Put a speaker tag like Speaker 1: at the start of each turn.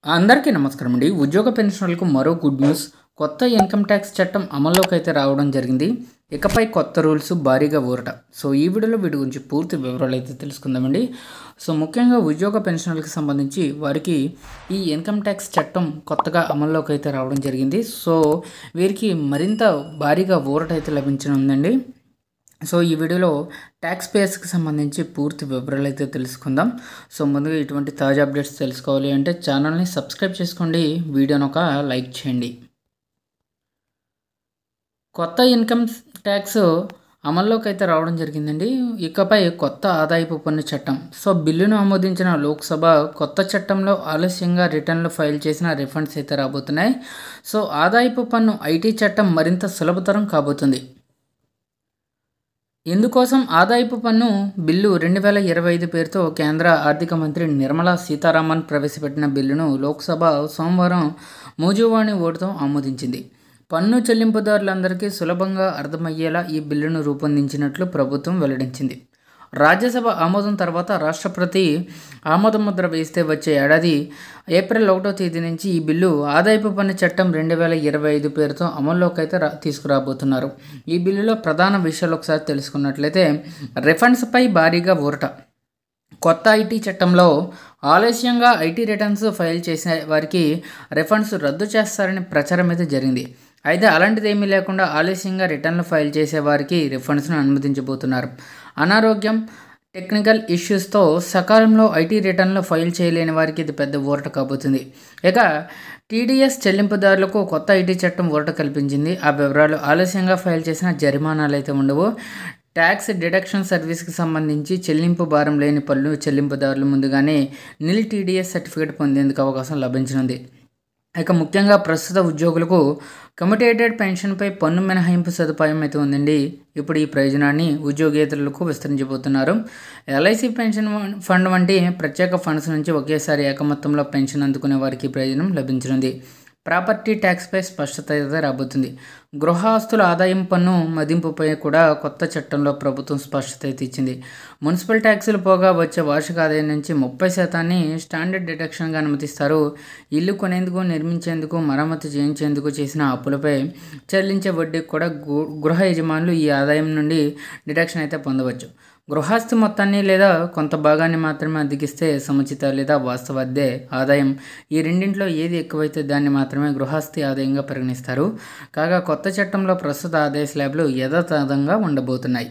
Speaker 1: అందరికీ నమస్కారం అండి. ఉద్యోగ పెన్షనర్లకు మరో గుడ్ న్యూస్. కొత్త ఇన్కమ్ ట్యాక్స్ చట్టం అమల్లోకి అయితే రావడం జరిగింది. ఇకపై కొత్త రూల్స్ భారీగా ఊరట. సో ఈ వీడియోలో వీటి గురించి పూర్తి వివరాలు అయితే తెలుసుకుందామండి. సో ముఖ్యంగా ఉద్యోగ పెన్షనర్లకు సంబంధించి వారికి ఈ ఇన్కమ్ ట్యాక్స్ చట్టం కొత్తగా అమల్లోకి అయితే రావడం జరిగింది. సో వీరికి మరింత భారీగా ఊరట అయితే లభించనుందండి. సో ఈ వీడియోలో ట్యాక్స్ పేయర్స్కి సంబంధించి పూర్తి వివరాలు అయితే తెలుసుకుందాం. సో ముందుగా ఇటువంటి తాజా అప్డేట్స్ తెలుసుకోవాలి అంటే ఛానల్ని సబ్స్క్రైబ్ చేసుకోండి, వీడియోని ఒక లైక్ చేయండి. కొత్త ఇన్కమ్ ట్యాక్స్ అమల్లోకి అయితే రావడం జరిగిందండి. ఇకపై కొత్త ఆదాయపు పన్ను చట్టం. సో బిల్లును ఆమోదించిన లోక్సభ కొత్త చట్టంలో ఆలస్యంగా రిటర్న్లు ఫైల్ చేసిన రిఫండ్స్ అయితే రాబోతున్నాయి. సో ఆదాయపు పన్ను ఐటీ చట్టం మరింత సులభతరం కాబోతుంది. ఇందుకోసం ఆదాయపు పన్ను బిల్లు 2025 పేరుతో కేంద్ర ఆర్థిక మంత్రి నిర్మలా సీతారామన్ ప్రవేశపెట్టిన బిల్లును లోక్సభ సోమవారం మూజువాణి ఓటుతో ఆమోదించింది. పన్ను చెల్లింపుదారులందరికీ సులభంగా అర్థమయ్యేలా ఈ బిల్లును రూపొందించినట్లు ప్రభుత్వం వెల్లడించింది. రాజ్యసభ ఆమోదం తర్వాత రాష్ట్రపతి ఆమోదముద్ర వేస్తే వచ్చే ఏడాది ఏప్రిల్ 1వ తేదీ నుంచి ఈ బిల్లు ఆదాయపు పన్ను చట్టం 2025 పేరుతో అమల్లోకి అయితే తీసుకురాబోతున్నారు. ఈ బిల్లులో ప్రధాన విషయాలు ఒకసారి తెలుసుకున్నట్లయితే రిఫండ్స్పై భారీగా ఊరట. కొత్త ఐటీ చట్టంలో ఆలస్యంగా ఐటీ రిటర్న్స్ ఫైల్ చేసే వారికి రిఫండ్స్ రద్దు చేస్తారని ప్రచారం అయితే జరిగింది. అయితే అలాంటిది ఏమీ లేకుండా ఆలస్యంగా రిటర్న్లు ఫైల్ చేసే వారికి రిఫండ్స్ను అనుమతించబోతున్నారు. అనారోగ్యం, టెక్నికల్ ఇష్యూస్తో సకాలంలో ఐటీ రిటర్న్లు ఫైల్ చేయలేని వారికి ఇది పెద్ద ఊరట కాబోతుంది. ఇక టీడీఎస్ చెల్లింపుదారులకు కొత్త ఐటీ చట్టం ఊరట కల్పించింది. ఆ వివరాలు ఆలస్యంగా ఫైల్ చేసిన జరిమానాలు అయితే ఉండవు. ట్యాక్స్ డిడక్షన్ సర్వీస్కి సంబంధించి చెల్లింపు భారం లేని పన్ను చెల్లింపుదారులు ముందుగానే నిల్ టీడీఎస్ సర్టిఫికేట్ పొందేందుకు అవకాశం లభించనుంది. ఇక ముఖ్యంగా ప్రస్తుత ఉద్యోగులకు కమ్యూటేటెడ్ పెన్షన్పై పన్ను మినహాయింపు సదుపాయం అయితే ఉందండి. ఇప్పుడు ఈ ప్రయోజనాన్ని ఉద్యోగేతరులకు విస్తరించబోతున్నారు. ఎల్ఐసి పెన్షన్ ఫండ్ వంటి ప్రత్యేక ఫండ్స్ నుంచి ఒకేసారి ఏకమొత్తంలో పెన్షన్ అందుకునే వారికి ప్రయోజనం లభించనుంది. ప్రాపర్టీ ట్యాక్స్పై స్పష్టత అయితే రాబోతుంది. గృహ ఆస్తుల ఆదాయం పన్ను మదింపుపై కూడా కొత్త చట్టంలో ప్రభుత్వం స్పష్టత అయితే ఇచ్చింది. మున్సిపల్ ట్యాక్సులు పోగా వచ్చే వార్షిక ఆదాయం నుంచి 30% స్టాండర్డ్ డిడక్షన్గా అనుమతిస్తారు. ఇల్లు కొనేందుకు, నిర్మించేందుకు, మరమ్మతు చేయించేందుకు చేసిన అప్పులపై చెల్లించే వడ్డీకి కూడా గృహ యజమానులు ఈ ఆదాయం నుండి డిడక్షన్ అయితే పొందవచ్చు. గృహస్థి మొత్తాన్ని లేదా కొంత భాగాన్ని మాత్రమే అద్దెకిస్తే సముచిత లేదా వాస్తవ అద్దె ఆదాయం, ఈ రెండింటిలో ఏది ఎక్కువైతే దాన్ని మాత్రమే గృహస్థి ఆదాయంగా పరిగణిస్తారు. కాగా కొత్త చట్టంలో ప్రస్తుత ఆదాయ స్లాబ్లు యథాతథంగా ఉండబోతున్నాయి.